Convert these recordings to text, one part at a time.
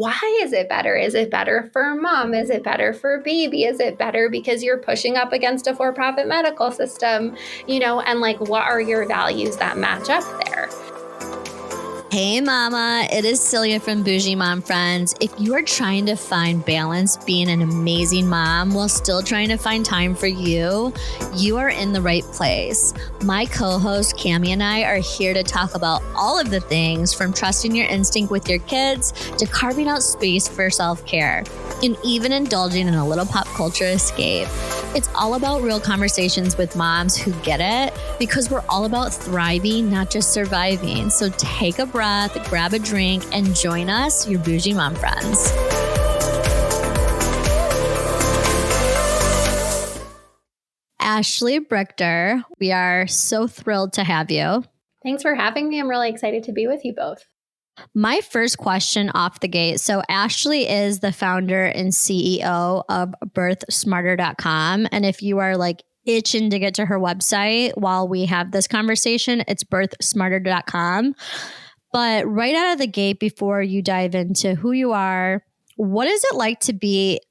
why is it better? Is it better for mom? Is it better for baby? Is it better because you're pushing up against a for-profit medical system? And like, what are your values that match up there? Hey mama, it is Celia from Bougie Mom Friends. If you are trying to find balance being an amazing mom while still trying to find time for you, you are in the right place. My co-host Cami and I are here to talk about all of the things from trusting your instinct with your kids to carving out space for self-care and even indulging in a little pop culture escape. It's all about real conversations with moms who get it, because we're all about thriving, not just surviving. So take a breath, grab a drink, and join us, your Bougie Mom Friends. Ashley Brichter, we are so thrilled to have you. Thanks for having me. I'm really excited to be with you both. My first question off the gate. So Ashley is the founder and CEO of birthsmarter.com. And if you are like itching to get to her website while we have this conversation, it's birthsmarter.com. But right out of the gate, before you dive into who you are, what is it like to be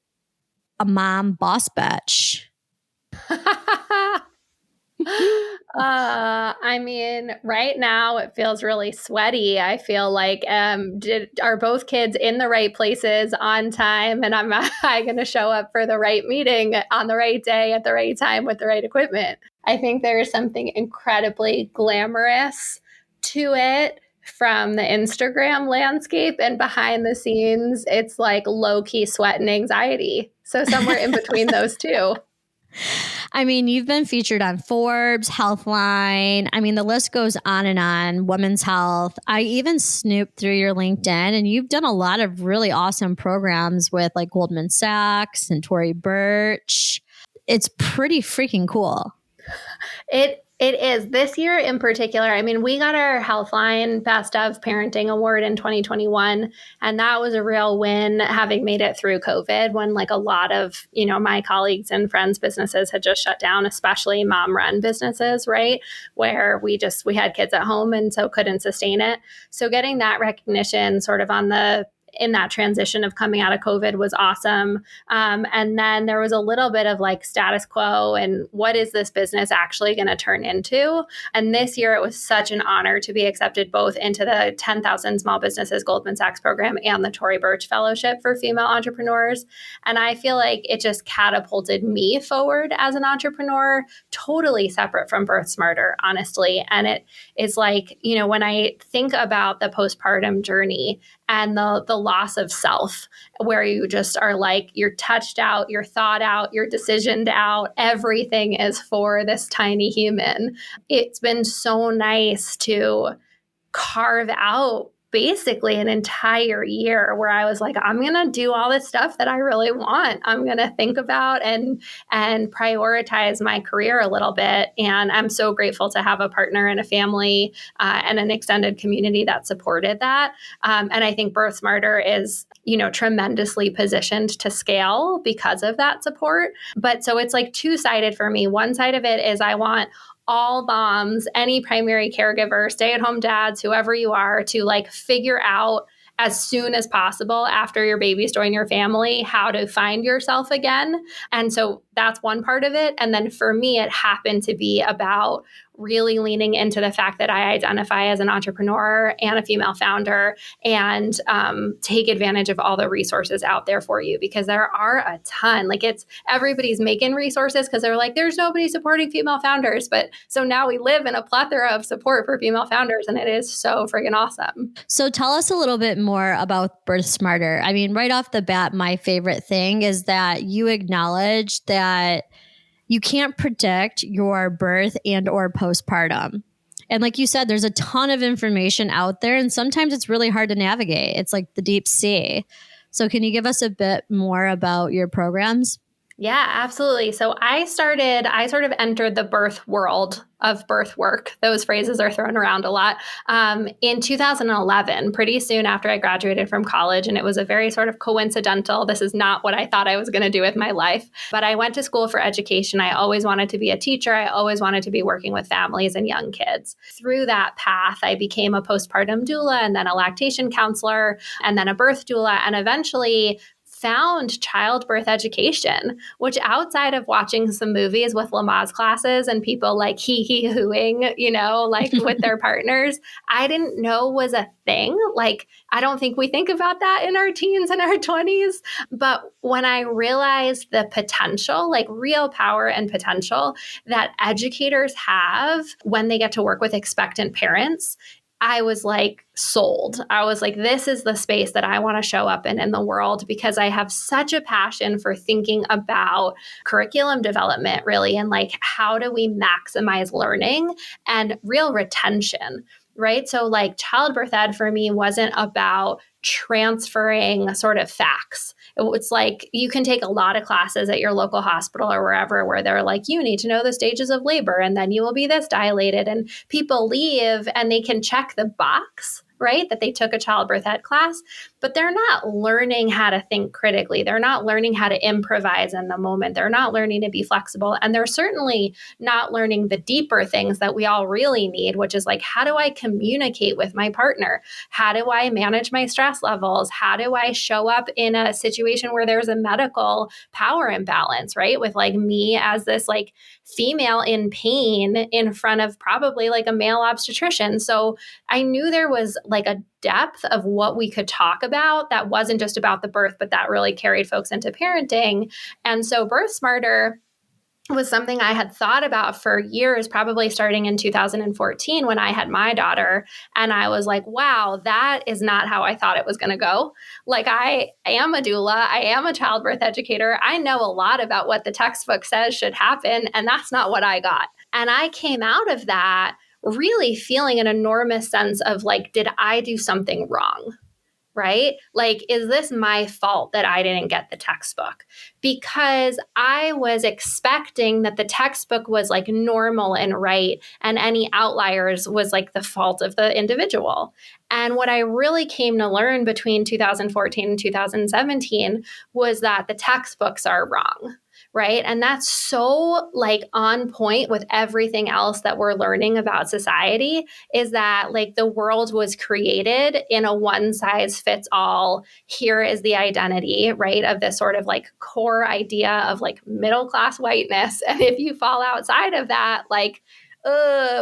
a boss bitch? I mean, right now it feels really sweaty. I feel like, are both kids in the right places on time? And am I going to show up for the right meeting on the right day at the right time with the right equipment? I think there is something incredibly glamorous to it from the Instagram landscape, and behind the scenes, it's like low-key sweat and anxiety. So somewhere in between those two. I mean, you've been featured on Forbes, Healthline. I mean, the list goes on, Women's Health. I even snooped through your LinkedIn, and you've done a lot of really awesome programs with like Goldman Sachs and Tory Burch. It's pretty freaking cool. It is. This year in particular, I mean, we got our Healthline Best of Parenting Award in 2021, and that was a real win, having made it through COVID when like a lot of, my colleagues and friends' businesses had just shut down, especially mom-run businesses, right? Where we had kids at home and so couldn't sustain it. So getting that recognition sort of in that transition of coming out of COVID was awesome. And then there was a little bit of like status quo and what is this business actually going to turn into? And this year it was such an honor to be accepted both into the 10,000 Small Businesses Goldman Sachs program and the Tory Burch Fellowship for Female Entrepreneurs. And I feel like it just catapulted me forward as an entrepreneur, totally separate from Birth Smarter, honestly. And it is like, when I think about the postpartum journey and the loss of self, where you just are like, you're touched out, you're thought out, you're decisioned out, everything is for this tiny human. It's been so nice to carve out basically an entire year where I was like, I'm going to do all this stuff that I really want. I'm going to think about and prioritize my career a little bit. And I'm so grateful to have a partner and a family and an extended community that supported that. And I think Birth Smarter is, tremendously positioned to scale because of that support. But so it's like two-sided for me. One side of it is I want all moms, any primary caregiver, stay-at-home dads, whoever you are, to like figure out as soon as possible after your baby's joined your family how to find yourself again. And so that's one part of it. And then for me, it happened to be about really leaning into the fact that I identify as an entrepreneur and a female founder, and take advantage of all the resources out there for you, because there are a ton. Like, it's everybody's making resources because they're like, there's nobody supporting female founders. But so now we live in a plethora of support for female founders, and it is so friggin' awesome. So tell us a little bit more about Birth Smarter. I mean, right off the bat, my favorite thing is that you acknowledge that you can't predict your birth and or postpartum. And like you said, there's a ton of information out there, and sometimes it's really hard to navigate. It's like the deep sea. So can you give us a bit more about your programs? Yeah, absolutely. So I sort of entered the birth world of birth work. Those phrases are thrown around a lot. In 2011, pretty soon after I graduated from college, and it was a very sort of coincidental, this is not what I thought I was going to do with my life, but I went to school for education. I always wanted to be a teacher. I always wanted to be working with families and young kids. Through that path, I became a postpartum doula and then a lactation counselor and then a birth doula, and eventually found childbirth education, which outside of watching some movies with Lamaze classes and people like hee-hooing, like with their partners, I didn't know was a thing. Like, I don't think we think about that in our teens and our 20s. But when I realized the potential, like real power and potential that educators have when they get to work with expectant parents, I was like sold. I was like, this is the space that I want to show up in the world, because I have such a passion for thinking about curriculum development, really, and like, how do we maximize learning and real retention, right? So like childbirth ed for me wasn't about transferring sort of facts. It's like you can take a lot of classes at your local hospital or wherever where they're like, you need to know the stages of labor and then you will be this dilated. And people leave and they can check the box, right, that they took a childbirth ed class, but they're not learning how to think critically. They're not learning how to improvise in the moment. They're not learning to be flexible. And they're certainly not learning the deeper things that we all really need, which is like, how do I communicate with my partner? How do I manage my stress levels? How do I show up in a situation where there's a medical power imbalance, right? With like me as this like female in pain in front of probably like a male obstetrician. So I knew there was like a depth of what we could talk about that wasn't just about the birth, but that really carried folks into parenting. And so Birth Smarter was something I had thought about for years, probably starting in 2014 when I had my daughter. And I was like, wow, that is not how I thought it was going to go. Like, I am a doula. I am a childbirth educator. I know a lot about what the textbook says should happen. And that's not what I got. And I came out of that really feeling an enormous sense of like, did I do something wrong? Right? Like, is this my fault that I didn't get the textbook? Because I was expecting that the textbook was like normal and right, and any outliers was like the fault of the individual. And what I really came to learn between 2014 and 2017 was that the textbooks are wrong. Right. And that's so like on point with everything else that we're learning about society, is that like the world was created in a one size fits all. Here is the identity, right, of this sort of like core idea of like middle class whiteness. And if you fall outside of that, like,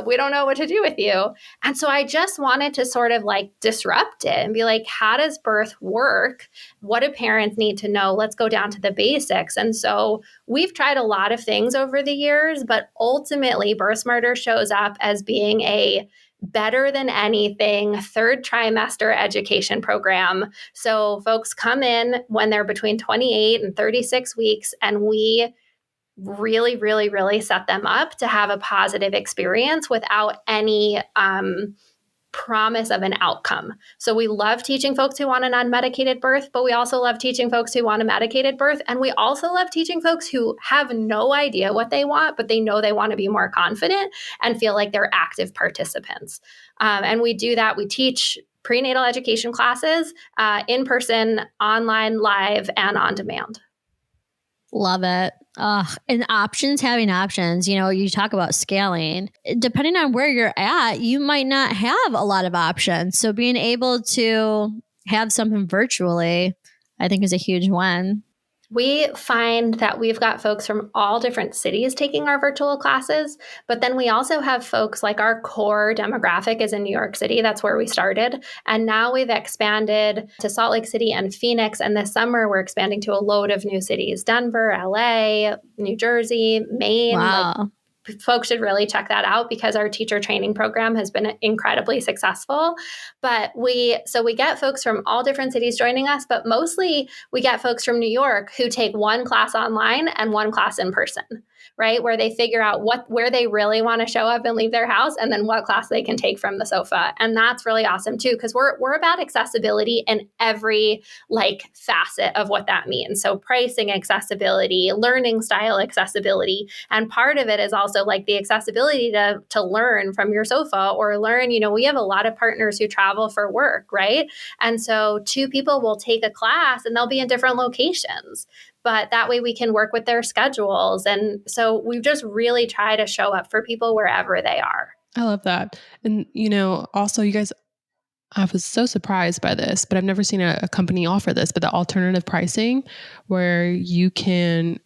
we don't know what to do with you. And so I just wanted to sort of like disrupt it and be like, how does birth work? What do parents need to know? Let's go down to the basics. And so we've tried a lot of things over the years, but ultimately Birth Smarter shows up as being a better than anything third trimester education program. So folks come in when they're between 28 and 36 weeks, and we really, really, really set them up to have a positive experience without any promise of an outcome. So we love teaching folks who want an unmedicated birth, but we also love teaching folks who want a medicated birth. And we also love teaching folks who have no idea what they want, but they know they want to be more confident and feel like they're active participants. And we do that. We teach prenatal education classes in person, online, live, and on demand. Love it. And having options, you talk about scaling. Depending on where you're at, you might not have a lot of options. So being able to have something virtually, I think is a huge win. We find that we've got folks from all different cities taking our virtual classes, but then we also have folks like our core demographic is in New York City. That's where we started. And now we've expanded to Salt Lake City and Phoenix. And this summer, we're expanding to a load of new cities: Denver, LA, New Jersey, Maine. Wow. Folks should really check that out because our teacher training program has been incredibly successful. But we get folks from all different cities joining us, but mostly we get folks from New York who take one class online and one class in person. right? Where they figure out where they really want to show up and leave their house, and then what class they can take from the sofa. And that's really awesome too, because we're about accessibility in every like facet of what that means. So pricing accessibility, learning style accessibility. And part of it is also like the accessibility to learn from your sofa or learn, we have a lot of partners who travel for work, right? And so two people will take a class and they'll be in different locations, but that way we can work with their schedules. And so we've just really tried to show up for people wherever they are. I love that. And, also you guys, I was so surprised by this, but I've never seen a company offer this, but the alternative pricing where you can,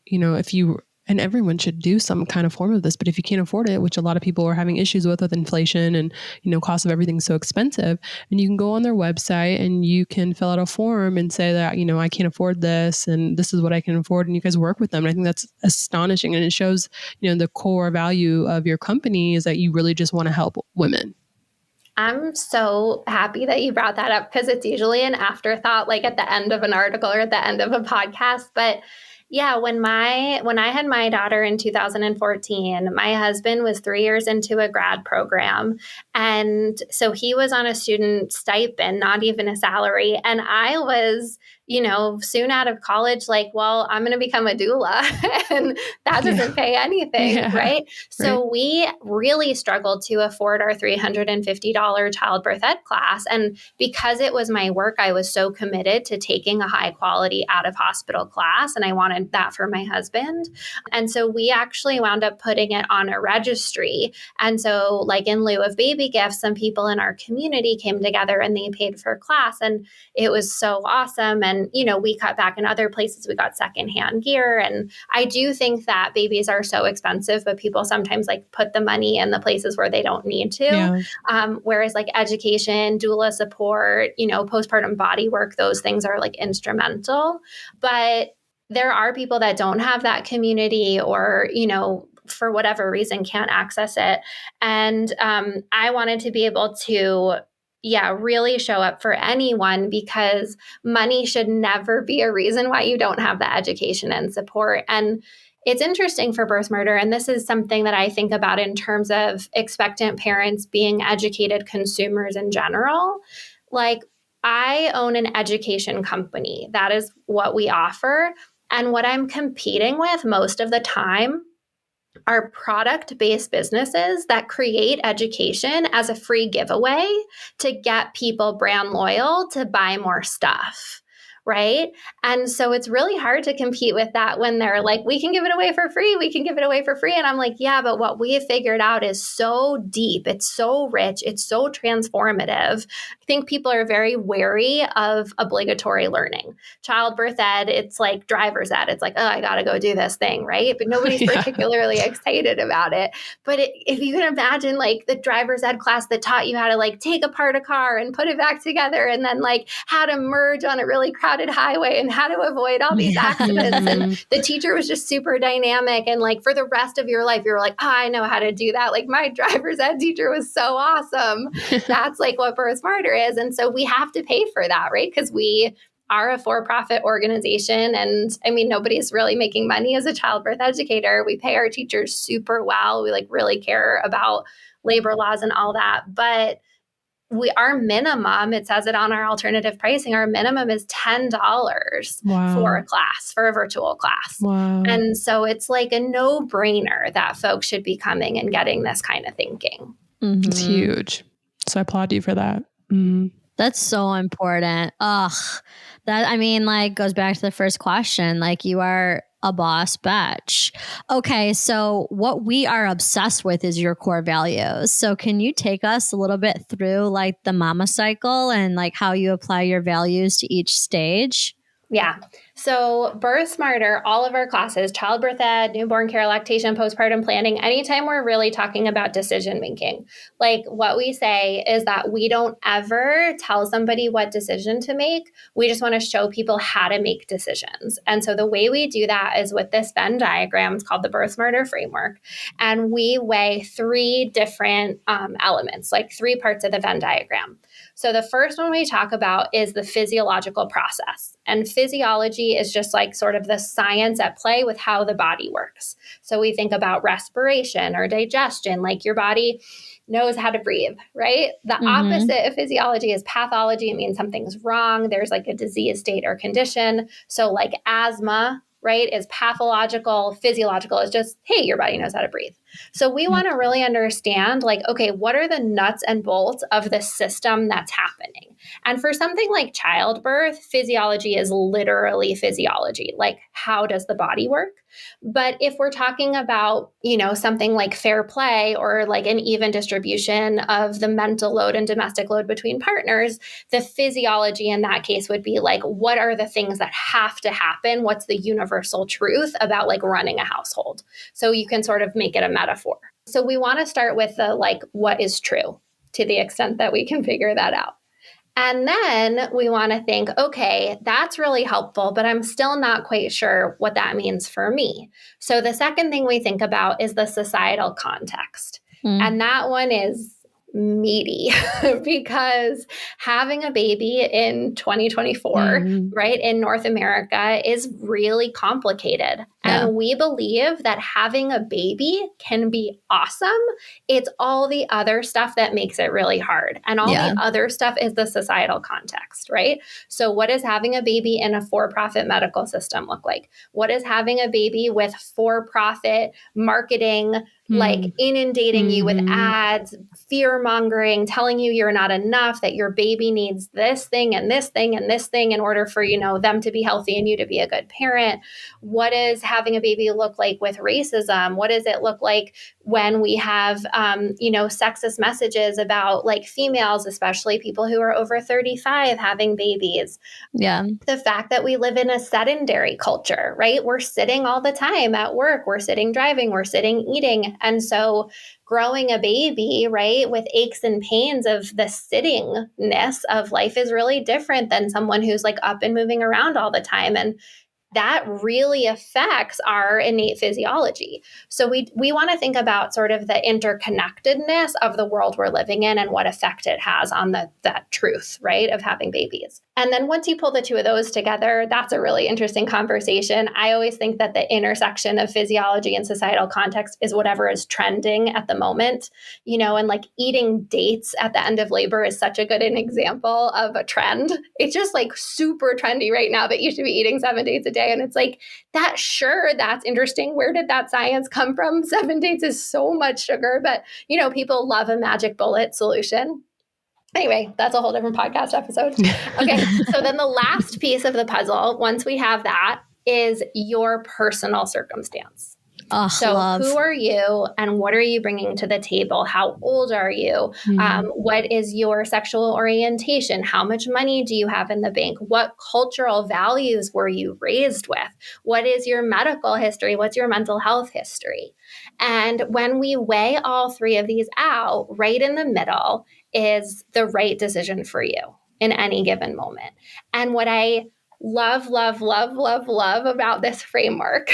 and everyone should do some kind of form of this, but if you can't afford it, which a lot of people are having issues with inflation and, cost of everything so expensive, and you can go on their website and you can fill out a form and say that, I can't afford this and this is what I can afford. And you guys work with them. And I think that's astonishing. And it shows, the core value of your company is that you really just want to help women. I'm so happy that you brought that up because it's usually an afterthought, like at the end of an article or at the end of a podcast. But yeah, when I had my daughter in 2014, my husband was 3 years into a grad program. And so he was on a student stipend, not even a salary. And I was, soon out of college, like, well, I'm going to become a doula and that doesn't pay anything, right? So we really struggled to afford our $350 childbirth ed class. And because it was my work, I was so committed to taking a high quality out of hospital class. And I wanted that for my husband. And so we actually wound up putting it on a registry. And so like in lieu of baby gifts, some people in our community came together and they paid for class. And it was so awesome. And, we cut back in other places. We got secondhand gear. And I do think that babies are so expensive, but people sometimes like put the money in the places where they don't need to. Yeah. Whereas like education, doula support, postpartum body work, those things are like instrumental. But there are people that don't have that community or, for whatever reason can't access it. And I wanted to be able to really show up for anyone because money should never be a reason why you don't have the education and support. And it's interesting for birth murder, and this is something that I think about in terms of expectant parents being educated consumers in general. Like, I own an education company. That is what we offer. And what I'm competing with most of the time are product-based businesses that create education as a free giveaway to get people brand loyal to buy more stuff. Right. And so it's really hard to compete with that when they're like, we can give it away for free. We can give it away for free. And I'm like, yeah, but what we have figured out is so deep. It's so rich. It's so transformative. I think people are very wary of obligatory learning. Childbirth ed, it's like driver's ed. It's like, oh, I got to go do this thing. Right. But nobody's particularly excited about it. But if you can imagine like the driver's ed class that taught you how to like take apart a car and put it back together and then like how to merge on a really crowded highway and how to avoid all these accidents. And the teacher was just super dynamic. And like for the rest of your life, you're like, oh, I know how to do that. Like my driver's ed teacher was so awesome. That's like what Birth Smarter is. And so we have to pay for that, right? Because we are a for-profit organization. And I mean, nobody's really making money as a childbirth educator. We pay our teachers super well. We like really care about labor laws and all that. But our minimum, it says it on our alternative pricing, our minimum is $10 for a class, for a virtual class. Wow. And so it's like a no-brainer that folks should be coming and getting this kind of thinking. Mm-hmm. It's huge. So I applaud you for that. Mm-hmm. That's so important. That goes back to the first question. Like, you are a boss bitch. Okay, so what we are obsessed with is your core values. So can you take us a little bit through like the mama cycle and like how you apply your values to each stage? Yeah. So Birth Smarter, all of our classes, childbirth ed, newborn care, lactation, postpartum planning, anytime we're really talking about decision making, like what we say is that we don't ever tell somebody what decision to make. We just want to show people how to make decisions. And so the way we do that is with this Venn diagram. It's called the Birth Smarter framework. And we weigh three different elements, like three parts of the Venn diagram. So the first one we talk about is the physiological process. And physiology is just like sort of the science at play with how the body works. So we think about respiration or digestion, like your body knows how to breathe, right? The opposite of physiology is pathology. It means something's wrong. There's like a disease state or condition. So like asthma, right, is pathological. Physiological is just, hey, your body knows how to breathe. So we want to really understand, like, okay, what are the nuts and bolts of the system that's happening? And for something like childbirth, physiology is literally physiology. Like, how does the body work? But if we're talking about, you know, something like fair play or like an even distribution of the mental load and domestic load between partners, the physiology in that case would be like, what are the things that have to happen? What's the universal truth about like running a household? So you can sort of make it a metaphor. So we want to start with the like, what is true to the extent that we can figure that out. And then we want to think, okay, that's really helpful, but I'm still not quite sure what that means for me. So the second thing we think about is the societal context. And that one is meaty because having a baby in 2024, right, in North America is really complicated. Yeah. And we believe that having a baby can be awesome. It's all the other stuff that makes it really hard. And all the other stuff is the societal context, right? So what does having a baby in a for-profit medical system look like? What is having a baby with for-profit marketing, like inundating you with ads, fear mongering, telling you you're not enough, that your baby needs this thing and this thing and this thing in order for, you know, them to be healthy and you to be a good parent? What does having a baby look like with racism? What does it look like when we have, you know, sexist messages about like females, especially people who are over 35 having babies? Yeah. The fact that we live in a sedentary culture, right? We're sitting all the time at work. We're sitting driving. We're sitting eating. And so growing a baby, right, with aches and pains of the sittingness of life is really different than someone who's like up and moving around all the time. And that really affects our innate physiology. So we want to think about sort of the interconnectedness of the world we're living in and what effect it has on that truth, right, of having babies. And then once you pull the two of those together, that's a really interesting conversation. I always think that the intersection of physiology and societal context is whatever is trending at the moment, you know, and like eating dates at the end of labor is such a good an example of a trend. It's just like super trendy right now that you should be eating 7 dates a day. And it's like, that's interesting. Where did that science come from? 7 dates is so much sugar, but you know, people love a magic bullet solution. Anyway, that's a whole different podcast episode. Okay, so then the last piece of the puzzle, once we have that, is your personal circumstance. Oh, so who are you and what are you bringing to the table? How old are you? What is your sexual orientation? How much money do you have in the bank? What cultural values were you raised with? What is your medical history? What's your mental health history? And when we weigh all three of these out, right in the middle is the right decision for you in any given moment. And what I love about this framework,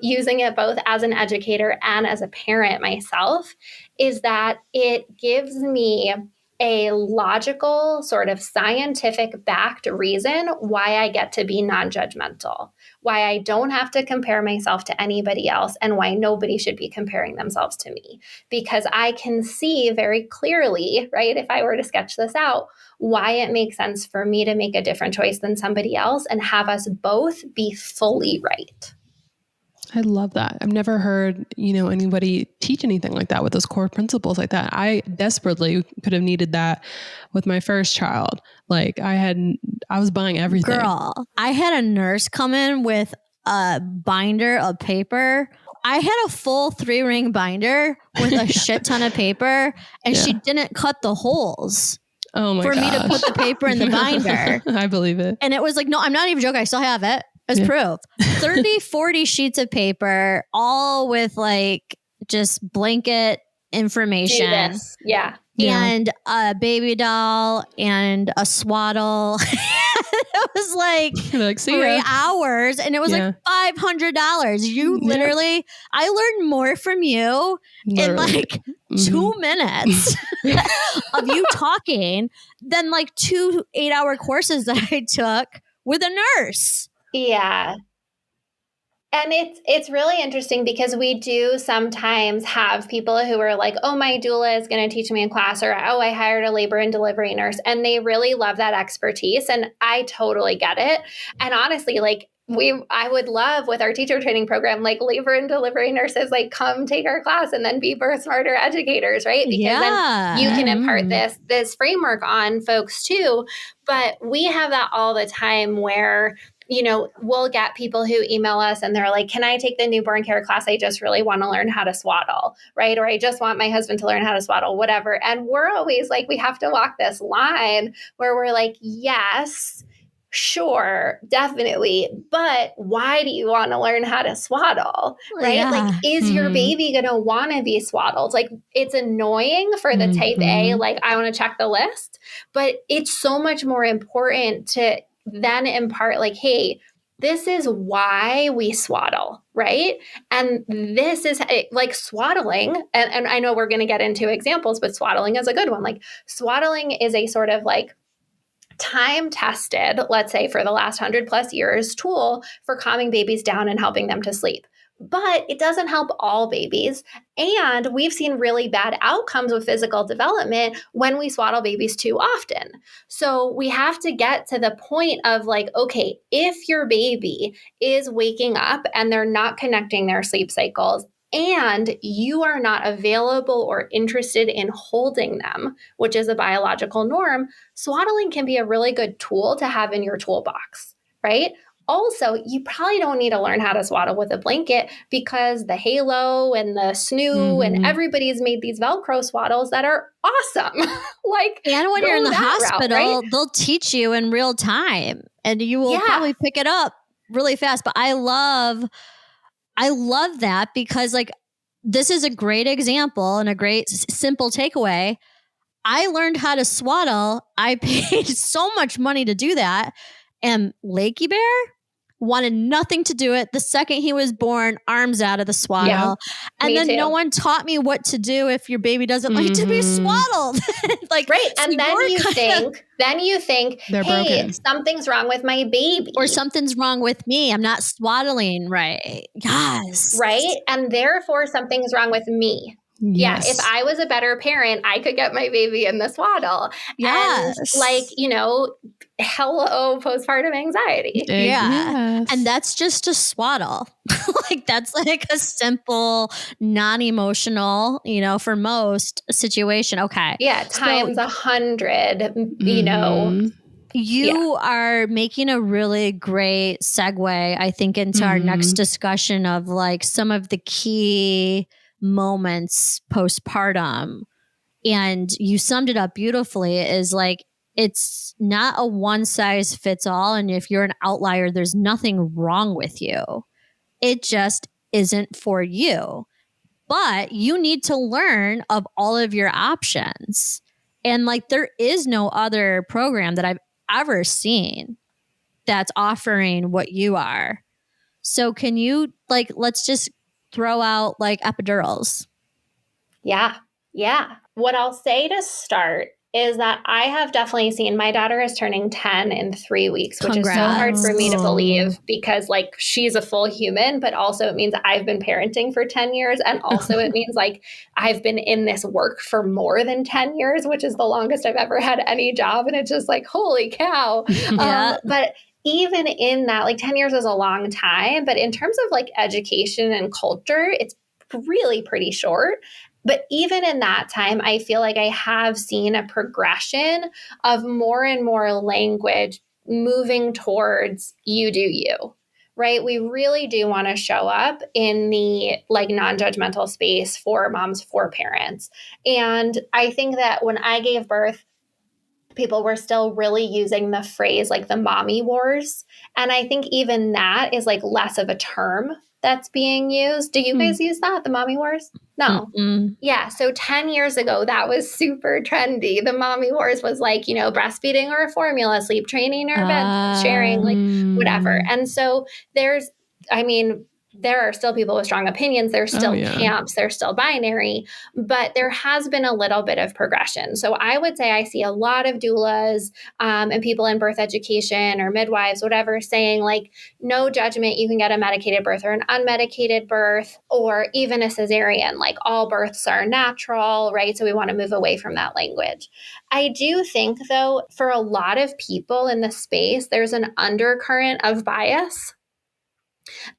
using it both as an educator and as a parent myself, is that it gives me a logical, sort of scientific backed reason why I get to be non-judgmental, why I don't have to compare myself to anybody else, and why nobody should be comparing themselves to me. Because I can see very clearly, right, if I were to sketch this out, why it makes sense for me to make a different choice than somebody else and have us both be fully right. I love that. I've never heard, you know, anybody teach anything like that with those core principles like that. I desperately could have needed that with my first child. Like I was buying everything. Girl, I had a nurse come in with a binder of paper. I had a full 3-ring binder with a shit ton of paper, and she didn't cut the holes. Oh my for me to put the paper in the binder. I believe it. And it was like, no, I'm not even joking. I still have it as proof. 30, 40 sheets of paper, all with like just blanket information. Yeah. And a baby doll and a swaddle. It was like 3 hours, and it was like $500. You literally, I learned more from you in like 2 minutes of you talking than like 2 8-hour courses that I took with a nurse. Yeah. And it's really interesting because we do sometimes have people who are like, oh, my doula is going to teach me in class, or, oh, I hired a labor and delivery nurse. And they really love that expertise. And I totally get it. And honestly, like, I would love with our teacher training program, like labor and delivery nurses, like come take our class and then be birth smarter educators, right? Because then you can impart this framework on folks too. But we have that all the time where, you know, we'll get people who email us and they're like, can I take the newborn care class? I just really want to learn how to swaddle, right? Or I just want my husband to learn how to swaddle, whatever. And we're always like, we have to walk this line where we're like, yes, sure, definitely. But why do you want to learn how to swaddle, right? Yeah. Like, is your baby going to want to be swaddled? Like, it's annoying for the type A, like, I want to check the list, but it's so much more important to then impart like, hey, this is why we swaddle, right? And this is like swaddling. And I know we're going to get into examples, but swaddling is a good one. Like swaddling is a sort of like time tested, let's say for the last 100+ years, tool for calming babies down and helping them to sleep. But it doesn't help all babies. And we've seen really bad outcomes with physical development when we swaddle babies too often. So we have to get to the point of like, okay, if your baby is waking up and they're not connecting their sleep cycles, and you are not available or interested in holding them, which is a biological norm, swaddling can be a really good tool to have in your toolbox, right? Also, you probably don't need to learn how to swaddle with a blanket because the Halo and the Snoo and everybody's made these Velcro swaddles that are awesome. Like, and when you're in the hospital, route, right? They'll teach you in real time and you will probably pick it up really fast. But I love that because like, this is a great example and a great simple takeaway. I learned how to swaddle. I paid so much money to do that. And Lakey Bear wanted nothing to do it. The second he was born, arms out of the swaddle. And then no one taught me what to do if your baby doesn't like to be swaddled. Like, right. so And then you think, they're hey, broken. Something's wrong with my baby. Or something's wrong with me. I'm not swaddling right. Yes. Right. And therefore something's wrong with me. Yes. Yeah. If I was a better parent, I could get my baby in the swaddle. Yes. And like, you know, hello, postpartum anxiety. Yeah. And that's just a swaddle. Like that's like a simple, non-emotional, you know, for most situation. Okay. Yeah. Times 100, you know. You are making a really great segue, I think, into our next discussion of like some of the key moments postpartum. And you summed it up beautifully, is like, it's not a one size fits all. And if you're an outlier, there's nothing wrong with you. It just isn't for you. But you need to learn of all of your options. And like, there is no other program that I've ever seen that's offering what you are. So can you like, let's just throw out like epidurals. Yeah. What I'll say to start is that I have definitely seen, my daughter is turning 10 in 3 weeks, which is so hard for me to believe because like she's a full human, but also it means I've been parenting for 10 years. And also it means like I've been in this work for more than 10 years, which is the longest I've ever had any job. And it's just like, holy cow. But even in that, like 10 years is a long time, but in terms of like education and culture, it's really pretty short. But even in that time, I feel like I have seen a progression of more and more language moving towards you do you, right? We really do want to show up in the like non-judgmental space for moms, for parents. And I think that when I gave birth, people were still really using the phrase like the mommy wars. And I think even that is like less of a term that's being used. Do you guys use that, the mommy wars? No. Yeah. So 10 years ago, that was super trendy. The mommy wars was like, you know, breastfeeding or formula, sleep training or bed sharing, like whatever. And so there's, I mean, there are still people with strong opinions. There's still camps. There's still binary, but there has been a little bit of progression. So I would say I see a lot of doulas and people in birth education or midwives, whatever, saying like, no judgment. You can get a medicated birth or an unmedicated birth or even a cesarean, like all births are natural, right? So we want to move away from that language. I do think though, for a lot of people in the space, there's an undercurrent of bias.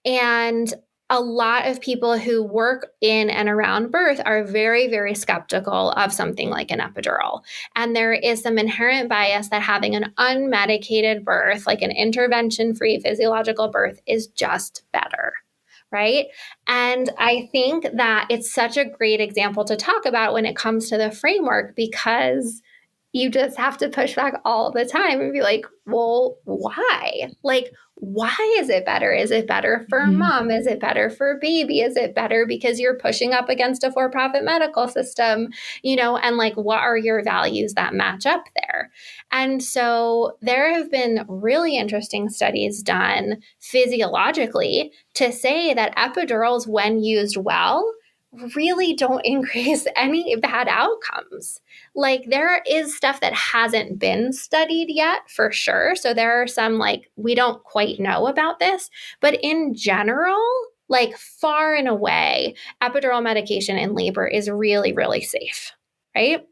And a lot of people who work in and around birth are very, very skeptical of something like an epidural. And there is some inherent bias that having an unmedicated birth, like an intervention-free physiological birth, is just better. Right. And I think that it's such a great example to talk about when it comes to the framework, because you just have to push back all the time and be like, well, why? Like, why is it better? Is it better for mom? Is it better for baby? Is it better because you're pushing up against a for-profit medical system? And like, what are your values that match up there? And so there have been really interesting studies done physiologically to say that epidurals, when used well, really don't increase any bad outcomes. Like there is stuff that hasn't been studied yet for sure. So there are some like, we don't quite know about this, but in general, like far and away, epidural medication in labor is really, really safe, right?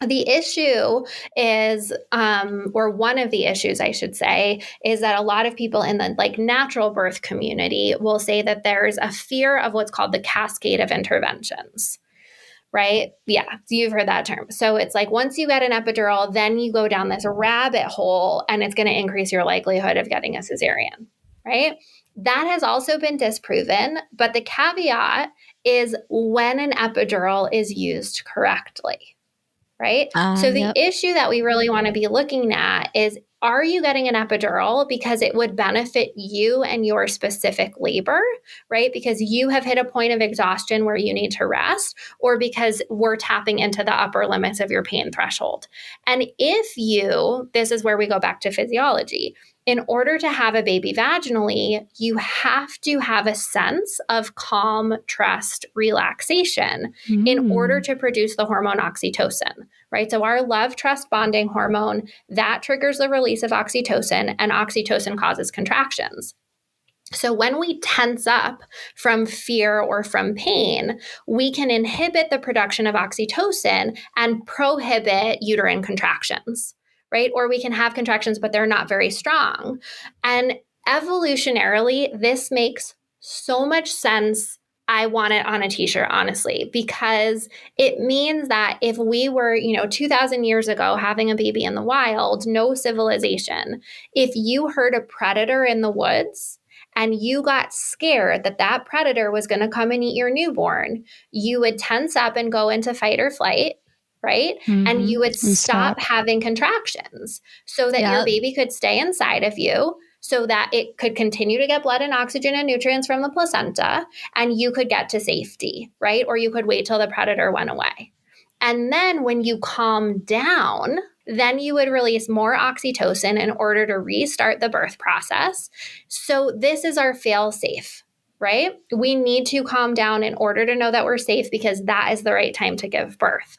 The issue is, or one of the issues I should say, is that a lot of people in the like natural birth community will say that there's a fear of what's called the cascade of interventions, right? Yeah, you've heard that term. So it's like once you get an epidural, then you go down this rabbit hole and it's going to increase your likelihood of getting a cesarean, right? That has also been disproven, but the caveat is when an epidural is used correctly. Right? So the issue that we really want to be looking at is, are you getting an epidural because it would benefit you and your specific labor, right? Because you have hit a point of exhaustion where you need to rest, or because we're tapping into the upper limits of your pain threshold. And this is where we go back to physiology. In order to have a baby vaginally, you have to have a sense of calm, trust, relaxation in order to produce the hormone oxytocin, right? So our love, trust, bonding hormone, that triggers the release of oxytocin, and oxytocin causes contractions. So when we tense up from fear or from pain, we can inhibit the production of oxytocin and prohibit uterine contractions, right? Or we can have contractions, but they're not very strong. And evolutionarily, this makes so much sense. I want it on a t-shirt, honestly, because it means that if we were, 2000 years ago, having a baby in the wild, no civilization, if you heard a predator in the woods and you got scared that that predator was going to come and eat your newborn, you would tense up and go into fight or flight, right? And you would stop having contractions so that your baby could stay inside of you, so that it could continue to get blood and oxygen and nutrients from the placenta, and you could get to safety, right? Or you could wait till the predator went away. And then when you calm down, then you would release more oxytocin in order to restart the birth process. So this is our fail safe, right? We need to calm down in order to know that we're safe, because that is the right time to give birth.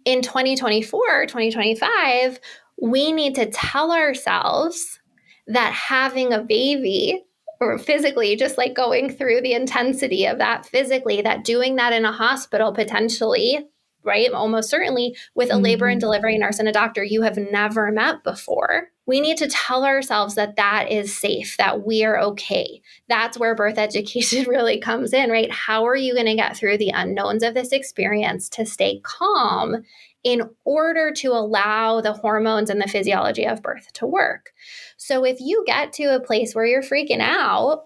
In 2024, 2025, we need to tell ourselves that having a baby, or physically, just like going through the intensity of that physically, that doing that in a hospital potentially, right? Almost certainly with a labor and delivery nurse and a doctor you have never met before. We need to tell ourselves that that is safe, that we are okay. That's where birth education really comes in, right? How are you going to get through the unknowns of this experience to stay calm in order to allow the hormones and the physiology of birth to work? So if you get to a place where you're freaking out,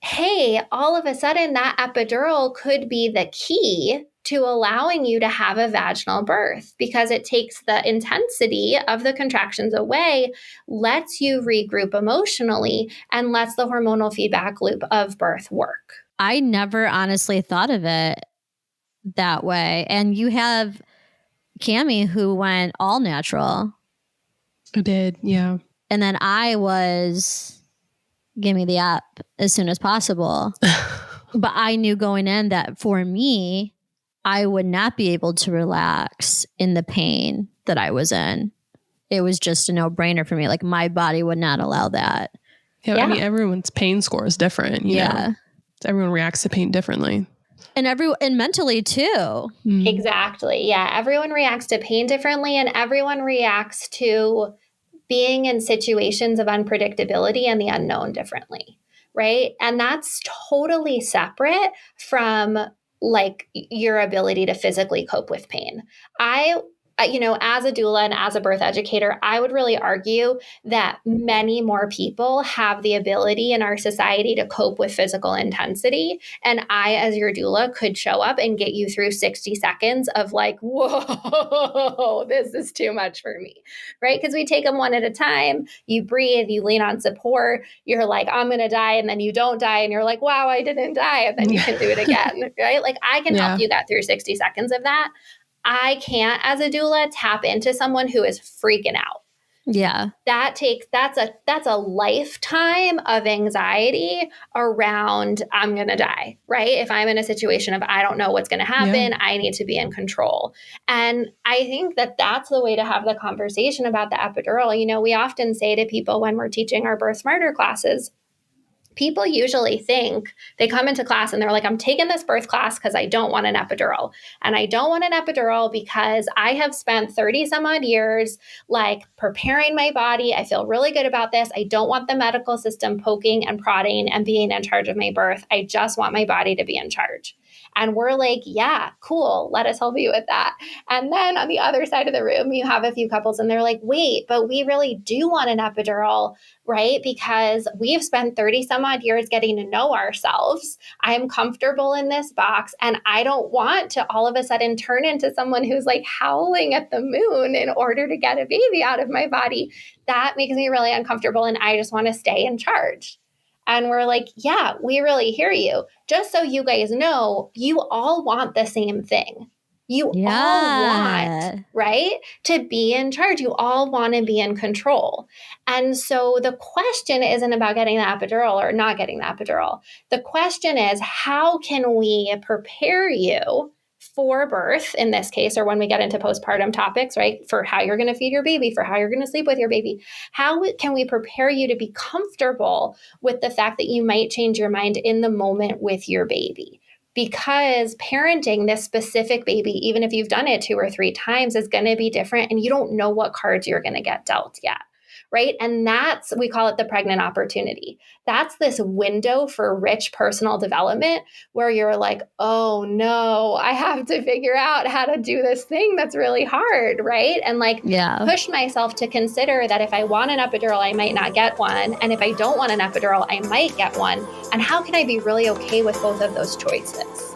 hey, all of a sudden that epidural could be the key to allowing you to have a vaginal birth, because it takes the intensity of the contractions away, lets you regroup emotionally, and lets the hormonal feedback loop of birth work. I never honestly thought of it that way. And you have Cammie who went all natural. I did, yeah. And then I was give me the app as soon as possible. But I knew going in that for me, I would not be able to relax in the pain that I was in. It was just a no-brainer for me. Like my body would not allow that. Yeah, I mean, everyone's pain score is different. You know? Everyone reacts to pain differently. And mentally too. Exactly. Yeah. Everyone reacts to pain differently, and everyone reacts to being in situations of unpredictability and the unknown differently. Right. And that's totally separate from like your ability to physically cope with pain. As a doula and as a birth educator, I would really argue that many more people have the ability in our society to cope with physical intensity. And I, as your doula, could show up and get you through 60 seconds of like, whoa, this is too much for me, right? Because we take them one at a time. You breathe, you lean on support. You're like, I'm going to die. And then you don't die. And you're like, wow, I didn't die. And then you can do it again, right? Like I can help you get through 60 seconds of that. I can't, as a doula, tap into someone who is freaking out. Yeah. That's a lifetime of anxiety around I'm going to die, right? If I'm in a situation of I don't know what's going to happen, I need to be in control. And I think that that's the way to have the conversation about the epidural. You know, we often say to people when we're teaching our Birth Smarter classes, people usually think they come into class and they're like, I'm taking this birth class because I don't want an epidural. And I don't want an epidural because I have spent 30 some odd years like preparing my body. I feel really good about this. I don't want the medical system poking and prodding and being in charge of my birth. I just want my body to be in charge. And we're like, yeah, cool. Let us help you with that. And then on the other side of the room, you have a few couples and they're like, wait, but we really do want an epidural, right? Because we've spent 30 some odd years getting to know ourselves. I'm comfortable in this box and I don't want to all of a sudden turn into someone who's like howling at the moon in order to get a baby out of my body. That makes me really uncomfortable and I just want to stay in charge. And we're like, yeah, we really hear you. Just so you guys know, you all want the same thing. You all want, right, to be in charge. You all want to be in control. And so the question isn't about getting the epidural or not getting the epidural. The question is, how can we prepare you for birth in this case, or when we get into postpartum topics, right, for how you're going to feed your baby, for how you're going to sleep with your baby, how can we prepare you to be comfortable with the fact that you might change your mind in the moment with your baby? Because parenting this specific baby, even if you've done it 2 or 3 times, is going to be different and you don't know what cards you're going to get dealt yet. Right. And we call it the pregnant opportunity. That's this window for rich personal development where you're like, oh no, I have to figure out how to do this thing that's really hard. Right. And push myself to consider that if I want an epidural, I might not get one. And if I don't want an epidural, I might get one. And how can I be really okay with both of those choices?